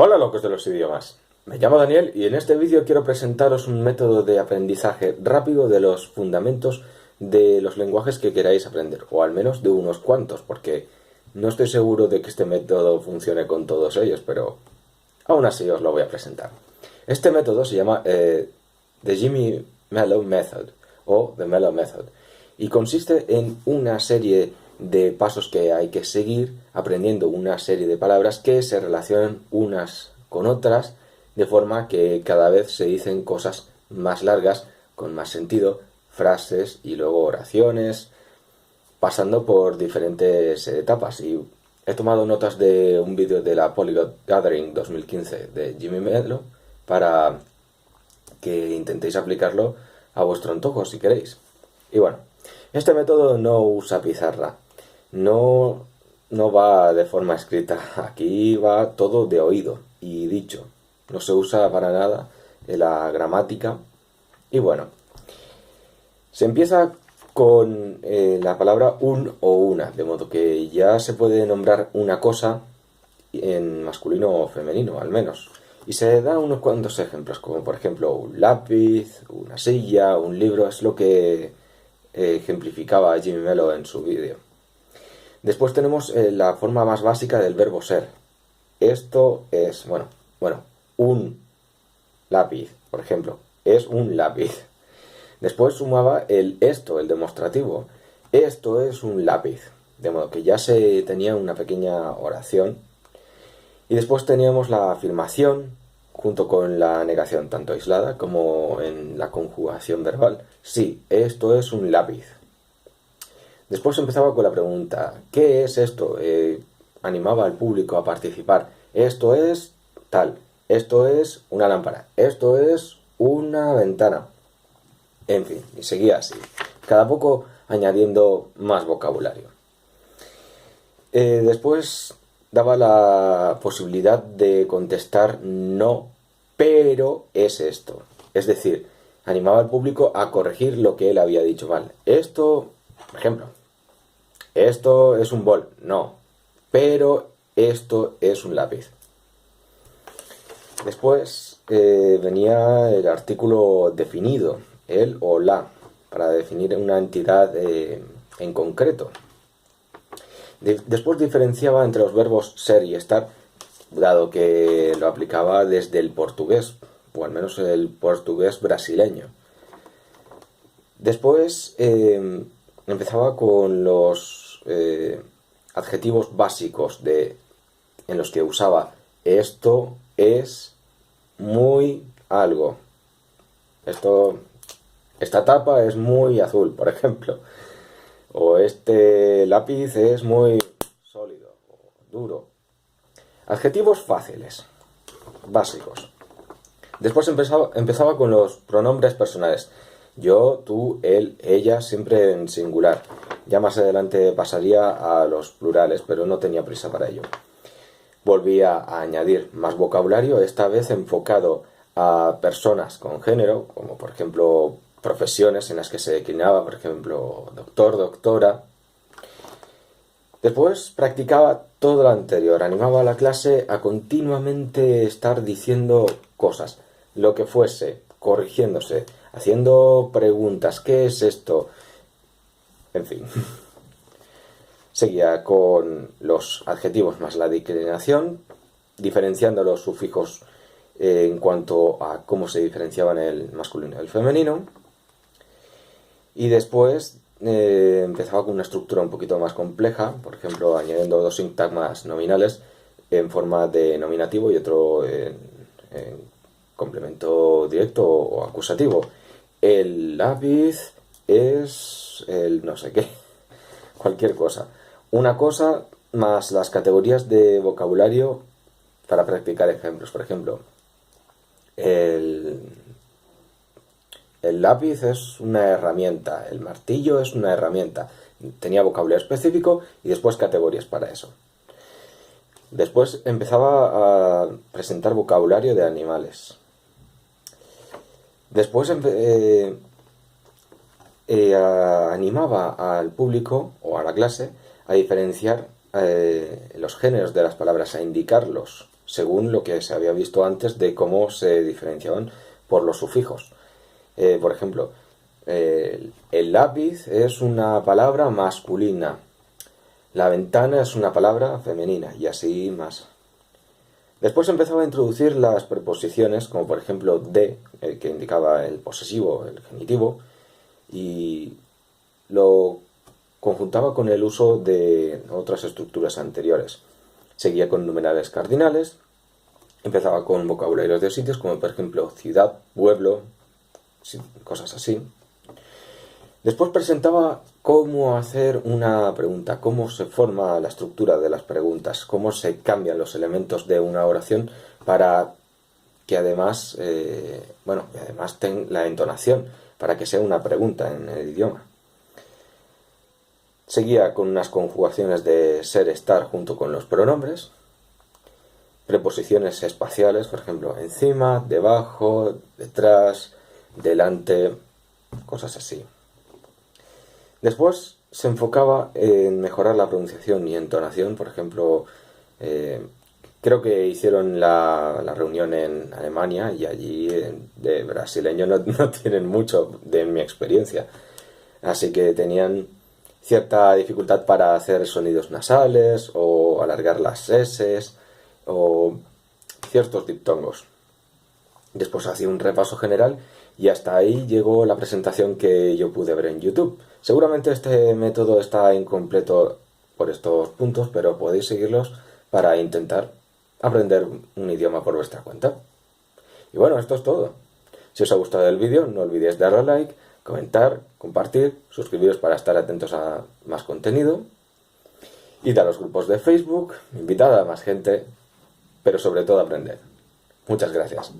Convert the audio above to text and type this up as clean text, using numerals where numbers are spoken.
Hola locos de los idiomas, me llamo Daniel y en este vídeo quiero presentaros un método de aprendizaje rápido de los fundamentos de los lenguajes que queráis aprender, o al menos de unos cuantos, porque no estoy seguro de que este método funcione con todos ellos, pero aún así os lo voy a presentar. Este método se llama The Jimmy Mello Method o The Mello Method y consiste en una serie de pasos que hay que seguir aprendiendo una serie de palabras que se relacionan unas con otras de forma que cada vez se dicen cosas más largas, con más sentido, frases y luego oraciones, pasando por diferentes etapas. Y he tomado notas de un vídeo de la Polyglot Gathering 2015 de Jimmy Mello para que intentéis aplicarlo a vuestro antojo si queréis. Y bueno, este método no usa pizarra, no va de forma escrita, aquí va todo de oído y dicho, no se usa para nada la gramática. Y bueno, se empieza con la palabra un o una, de modo que ya se puede nombrar una cosa en masculino o femenino, al menos. Y se dan unos cuantos ejemplos, como por ejemplo un lápiz, una silla, un libro, es lo que ejemplificaba Jimmy Mello en su vídeo. Después tenemos la forma más básica del verbo ser. Esto es, bueno, un lápiz, por ejemplo, es un lápiz. Después sumaba el esto, el demostrativo. Esto es un lápiz. De modo que ya se tenía una pequeña oración. Y después teníamos la afirmación junto con la negación, tanto aislada como en la conjugación verbal. Sí, esto es un lápiz. Después empezaba con la pregunta, ¿qué es esto? Animaba al público a participar. Esto es tal. Esto es una lámpara. Esto es una ventana. En fin, y seguía así. Cada poco añadiendo más vocabulario. Después daba la posibilidad de contestar no, pero es esto. Es decir, animaba al público a corregir lo que él había dicho mal. Esto, por ejemplo, esto es un bol, no, pero esto es un lápiz. Después venía el artículo definido, el o la, para definir una entidad en concreto. Después diferenciaba entre los verbos ser y estar, dado que lo aplicaba desde el portugués, o al menos el portugués brasileño. Después empezaba con los adjetivos básicos en los que usaba esto es muy algo. Esta tapa es muy azul, por ejemplo. O este lápiz es muy sólido o duro. Adjetivos fáciles, básicos. Después empezaba con los pronombres personales. Yo, tú, él, ella, siempre en singular. Ya más adelante pasaría a los plurales, pero no tenía prisa para ello. Volvía a añadir más vocabulario, esta vez enfocado a personas con género, como por ejemplo profesiones en las que se declinaba, por ejemplo, doctor, doctora. Después practicaba todo lo anterior, animaba a la clase a continuamente estar diciendo cosas, lo que fuese, corrigiéndose, haciendo preguntas, ¿qué es esto? En fin. Seguía con los adjetivos más la declinación, diferenciando los sufijos en cuanto a cómo se diferenciaban el masculino y el femenino. Y después empezaba con una estructura un poquito más compleja, por ejemplo, añadiendo dos sintagmas nominales en forma de nominativo y otro en complemento directo o acusativo. El lápiz es el no sé qué, cualquier cosa. Una cosa más las categorías de vocabulario para practicar ejemplos. Por ejemplo, el lápiz es una herramienta, el martillo es una herramienta. Tenía vocabulario específico y después categorías para eso. Después empezaba a presentar vocabulario de animales. Después animaba al público o a la clase a diferenciar los géneros de las palabras, a indicarlos según lo que se había visto antes de cómo se diferenciaban por los sufijos. Por ejemplo, el lápiz es una palabra masculina, la ventana es una palabra femenina y así más. Después empezaba a introducir las preposiciones, como por ejemplo de, que indicaba el posesivo, el genitivo, y lo conjuntaba con el uso de otras estructuras anteriores. Seguía con numerales cardinales, empezaba con vocabularios de sitios, como por ejemplo ciudad, pueblo, cosas así. Después presentaba cómo hacer una pregunta, cómo se forma la estructura de las preguntas, cómo se cambian los elementos de una oración para que además, tenga la entonación, para que sea una pregunta en el idioma. Seguía con unas conjugaciones de ser, estar junto con los pronombres, preposiciones espaciales, por ejemplo, encima, debajo, detrás, delante, cosas así. Después se enfocaba en mejorar la pronunciación y entonación, por ejemplo, creo que hicieron la reunión en Alemania y allí de brasileño no tienen mucho de mi experiencia, así que tenían cierta dificultad para hacer sonidos nasales o alargar las S o ciertos diptongos. Después hacía un repaso general y hasta ahí llegó la presentación que yo pude ver en YouTube. Seguramente este método está incompleto por estos puntos, pero podéis seguirlos para intentar aprender un idioma por vuestra cuenta. Y bueno, esto es todo. Si os ha gustado el vídeo, no olvidéis darle a like, comentar, compartir, suscribiros para estar atentos a más contenido, id a los grupos de Facebook, invitad a más gente, pero sobre todo aprended. Muchas gracias.